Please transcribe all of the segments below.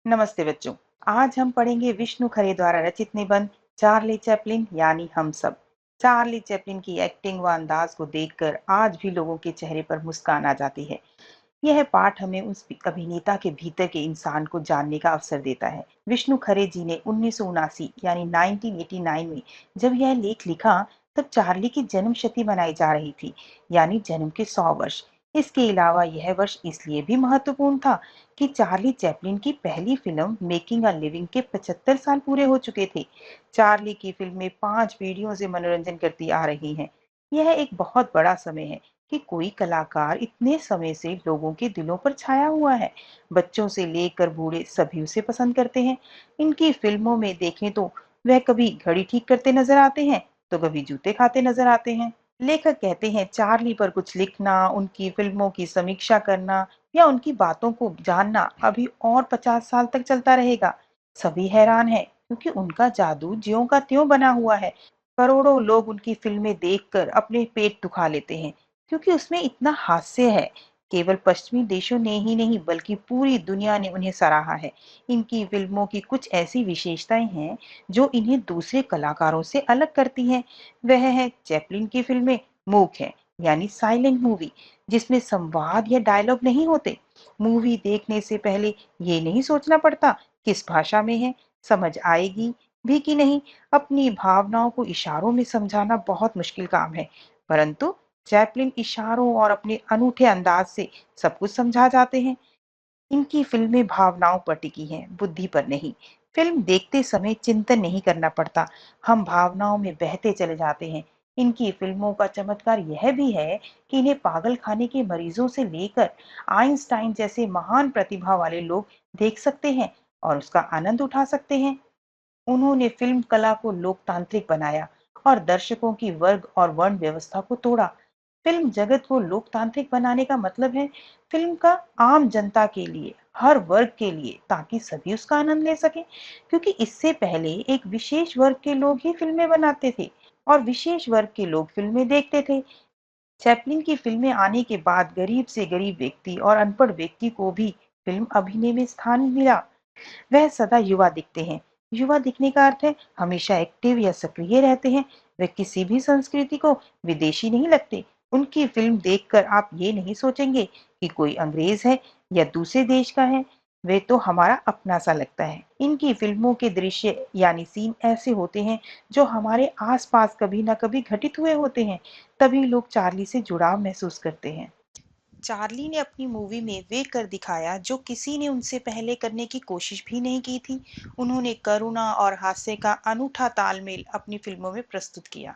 नमस्ते बच्चों। आज हम पढ़ेंगे विष्णु खरे द्वारा रचित निबंध चार्ली चैपलिन यानी हम सब। चार्ली चैपलिन की एक्टिंग व अंदाज को देखकर आज भी लोगों के चेहरे पर मुस्कान आ जाती है। यह पाठ हमें उस अभिनेता के भीतर के इंसान को जानने का अवसर देता है। विष्णु खरे जी ने 1979 यानी 1989 में जब यह लेख लिखा, तब चार्ली की जन्म शती मनाई जा रही थी, यानी जन्म के 100 वर्ष। इसके अलावा यह वर्ष इसलिए भी महत्वपूर्ण था कि चार्ली चैपलिन की पहली फिल्म मेकिंग अ लिविंग के 75 साल पूरे हो चुके थे। चार्ली की फिल्में 5 पीढ़ियों से मनोरंजन करती आ रही हैं। यह एक बहुत बड़ा समय है कि कोई कलाकार इतने समय से लोगों के दिलों पर छाया हुआ है। बच्चों से लेकर बूढ़े सभी उसे पसंद करते हैं। इनकी फिल्मों में देखें तो वह कभी घड़ी ठीक करते नजर आते हैं, तो कभी जूते खाते नजर आते हैं। लेखक कहते हैं चार्ली पर कुछ लिखना, उनकी फिल्मों की समीक्षा करना या उनकी बातों को जानना अभी और 50 साल तक चलता रहेगा। सभी हैरान हैं क्योंकि उनका जादू ज्यों का त्यों बना हुआ है। करोड़ों लोग उनकी फिल्में देखकर अपने पेट दुखा लेते हैं क्योंकि उसमें इतना हास्य है। केवल पश्चिमी देशों ने ही नहीं बल्कि पूरी दुनिया ने उन्हें सराहा है। इनकी फिल्मों की कुछ ऐसी विशेषताएं हैं जो इन्हें दूसरे कलाकारों से अलग करती हैं। वह है चैपलिन की फिल्में मूक है, यानी साइलेंट मूवी, जिसमें संवाद या डायलॉग नहीं होते। मूवी देखने से पहले ये नहीं सोचना पड़ता किस भाषा में है, समझ आएगी भी कि नहीं। अपनी भावनाओं को इशारों में समझाना बहुत मुश्किल काम है, परंतु चैपलिन इशारों और अपने अनूठे अंदाज से सब कुछ समझा जाते हैं। इनकी फिल्में भावनाओं पर टिकी हैं, बुद्धि पर नहीं। फिल्म देखते समय चिंतन नहीं करना पड़ता, हम भावनाओं में बहते चले जाते हैं। इनकी फिल्मों का चमत्कार यह भी है कि इन्हें पागल खाने के मरीजों से लेकर आइंस्टाइन जैसे महान प्रतिभा वाले लोग देख सकते हैं और उसका आनंद उठा सकते हैं। उन्होंने फिल्म कला को लोकतांत्रिक बनाया और दर्शकों की वर्ग और वर्ण व्यवस्था को तोड़ा। फिल्म जगत को लोकतांत्रिक बनाने का मतलब है फिल्म का आम जनता के लिए, हर वर्ग के लिए, ताकि सभी उसका आनंद ले सके। क्योंकि इससे पहले एक विशेष वर्ग के लोग ही फिल्में बनाते थे और विशेष वर्ग के लोग फिल्में देखते थे। चैपलिन की फिल्में आने के बाद गरीब से गरीब व्यक्ति और अनपढ़ व्यक्ति को भी फिल्म अभिनय में स्थान मिला। वह सदा युवा दिखते हैं। युवा दिखने का अर्थ है हमेशा एक्टिव या सक्रिय रहते हैं। वे किसी भी संस्कृति को विदेशी नहीं लगते। उनकी फिल्म देखकर आप ये नहीं सोचेंगे कि कोई अंग्रेज है या दूसरे देश का है। वे तो हमारा अपना सा लगता है। इनकी फिल्मों के दृश्य यानी सीन ऐसे होते हैं जो हमारे आसपास कभी ना कभी घटित हुए होते हैं। तभी लोग चार्ली से जुड़ाव महसूस करते हैं। चार्ली ने अपनी मूवी में वे कर दिखाया जो किसी ने उनसे पहले करने की कोशिश भी नहीं की थी। उन्होंने करुणा और हास्य का अनूठा तालमेल अपनी फिल्मों में प्रस्तुत किया।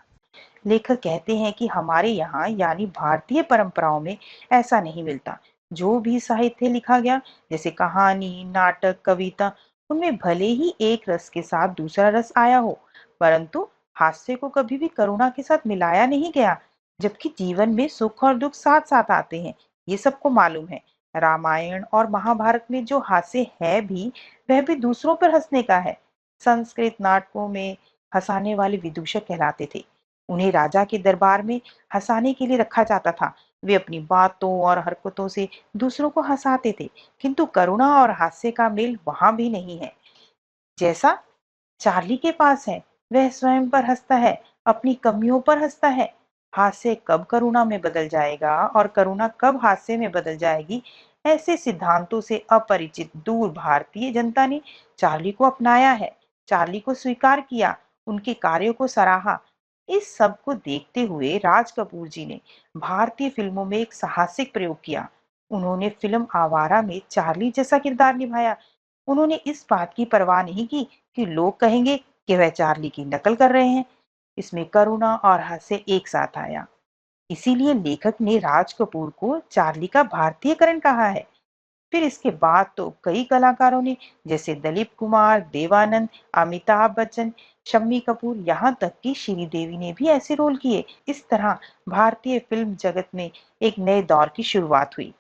लेखक कहते हैं कि हमारे यहाँ यानी भारतीय परंपराओं में ऐसा नहीं मिलता। जो भी साहित्य लिखा गया, जैसे कहानी, नाटक, कविता, उनमें भले ही एक रस के साथ दूसरा रस आया हो, परंतु हास्य को कभी भी करुणा के साथ मिलाया नहीं गया। जबकि जीवन में सुख और दुख साथ साथ आते हैं, ये सबको मालूम है। रामायण और महाभारत में जो हास्य है भी, वह भी दूसरों पर हंसने का है। संस्कृत नाटकों में हंसाने वाले विदूषक कहलाते थे। उन्हें राजा के दरबार में हंसाने के लिए रखा जाता था। वे अपनी बातों और हरकतों से दूसरों को हंसाते थे, किंतु करुणा और हास्य का मेल वहां भी नहीं है जैसा चार्ली के पास है। वह स्वयं पर हंसता है, अपनी कमियों पर हंसता है। हास्य कब करुणा में बदल जाएगा और करुणा कब हास्य में बदल जाएगी, ऐसे सिद्धांतों से अपरिचित दूर भारतीय जनता ने चार्ली को अपनाया है, चार्ली को स्वीकार किया, उनके कार्यों को सराहा। इस सब को देखते हुए राज कपूर जी ने भारतीय फिल्मों में एक साहसिक प्रयोग किया। उन्होंने फिल्म आवारा में चार्ली जैसा किरदार निभाया। उन्होंने इस बात की परवाह नहीं की कि लोग कहेंगे कि वह चार्ली की नकल कर रहे हैं। इसमें करुणा और हास्य एक साथ आया। इसीलिए लेखक ने राज कपूर को चार्ली का भारतीयकरण कहा है। फिर इसके बाद तो कई कलाकारों ने, जैसे दिलीप कुमार, देवानंद, अमिताभ बच्चन, शम्मी कपूर, यहाँ तक कि श्रीदेवी ने भी ऐसे रोल किए। इस तरह भारतीय फिल्म जगत में एक नए दौर की शुरुआत हुई।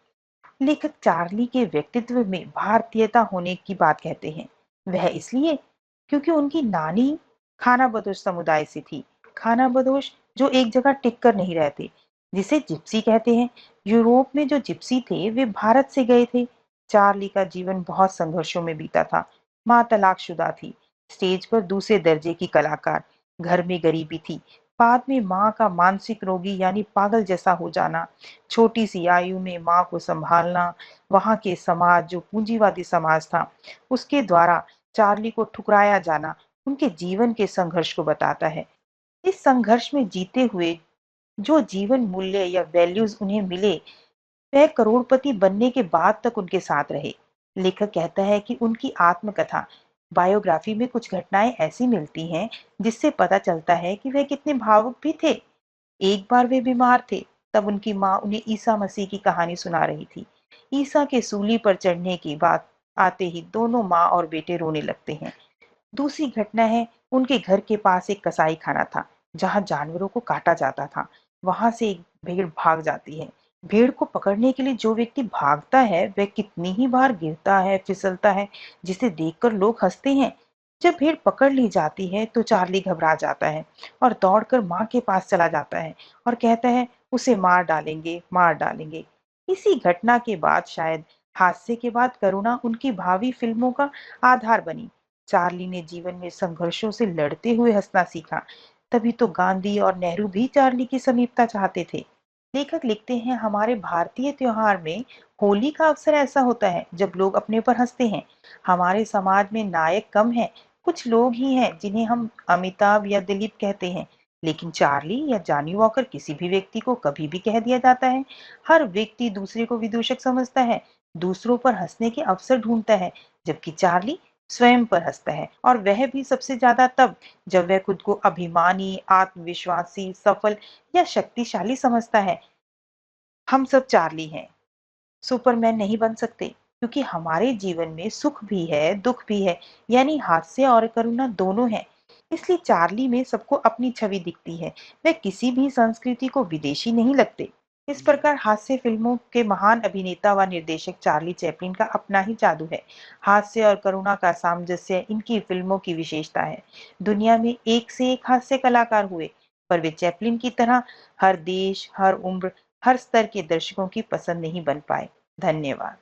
लेखक चार्ली के व्यक्तित्व में भारतीयता होने की बात कहते हैं। वह इसलिए क्योंकि उनकी नानी खाना बदोश समुदाय से थी। खाना बदोश जो एक जगह टिक कर नहीं रहते, जिसे जिप्सी कहते हैं। यूरोप में जो जिप्सी थे वे भारत से गए थे। चार्ली का जीवन बहुत संघर्षों में बीता था। माँ तलाकशुदा थी, स्टेज पर दूसरे दर्जे की कलाकार, घर में गरीबी थी। बाद में माँ का मानसिक रोगी यानी पागल जैसा हो जाना, छोटी सी आयु में माँ को संभालना, वहाँ के समाज जो पूंजीवादी समाज था, उसके द्वारा चार्ली को ठुकराया जाना उनके जीवन के संघर्ष को बताता है। इस संघर्ष में जीते हुए जो जीवन मूल्य या वैल्यूज उन्हें मिले, वह करोड़पति बनने के बाद तक उनके साथ रहे। लेखक कहता है कि उनकी आत्मकथा बायोग्राफी में कुछ घटनाएं ऐसी मिलती हैं जिससे पता चलता है कि वह कितने भावुक भी थे। एक बार वे बीमार थे, तब उनकी माँ उन्हें ईसा मसीह की कहानी सुना रही थी। ईसा के सूली पर चढ़ने की बात आते ही दोनों माँ और बेटे रोने लगते हैं। दूसरी घटना है, उनके घर के पास एक कसाई खाना था जहां जानवरों को काटा जाता था। वहां से एक भेड़ भाग जाती है। भेड़ को पकड़ने के लिए जो व्यक्ति भागता है वह कितनी ही बार गिरता है, फिसलता है, जिसे देखकर लोग हंसते हैं। जब भेड़ पकड़ ली जाती है तो चार्ली घबरा जाता है और दौड़कर माँ के पास चला जाता है और कहता है उसे मार डालेंगे, मार डालेंगे। इसी घटना के बाद शायद हादसे के बाद करुणा उनकी भावी फिल्मों का आधार बनी। चार्ली ने जीवन में संघर्षों से लड़ते हुए हंसना सीखा। तभी तो गांधी और नेहरू भी चार्ली की समीपता चाहते थे। लेखक लिखते हैं, हमारे भारतीय त्योहार में होली का अवसर ऐसा होता है जब लोग अपने पर हंसते हैं। हमारे समाज में नायक कम हैं, कुछ लोग ही हैं जिन्हें हम अमिताभ या दिलीप कहते हैं, लेकिन चार्ली या जॉनी वॉकर किसी भी व्यक्ति को कभी भी कह दिया जाता है। हर व्यक्ति दूसरे को विदूषक समझता है, दूसरों पर हंसने के अवसर ढूंढता है, जबकि चार्ली स्वयं पर हंसता है, और वह भी सबसे ज्यादा तब जब वह खुद को अभिमानी, आत्मविश्वासी, सफल या शक्तिशाली समझता है। हम सब चार्ली हैं, सुपरमैन नहीं बन सकते, क्योंकि हमारे जीवन में सुख भी है, दुख भी है, यानी हास्य और करुणा दोनों है। इसलिए चार्ली में सबको अपनी छवि दिखती है। वह किसी भी संस्कृति को विदेशी नहीं लगते। इस प्रकार हास्य फिल्मों के महान अभिनेता व निर्देशक चार्ली चैपलिन का अपना ही जादू है। हास्य और करुणा का सामंजस्य इनकी फिल्मों की विशेषता है। दुनिया में एक से एक हास्य कलाकार हुए, पर वे चैपलिन की तरह हर देश, हर उम्र, हर स्तर के दर्शकों की पसंद नहीं बन पाए। धन्यवाद।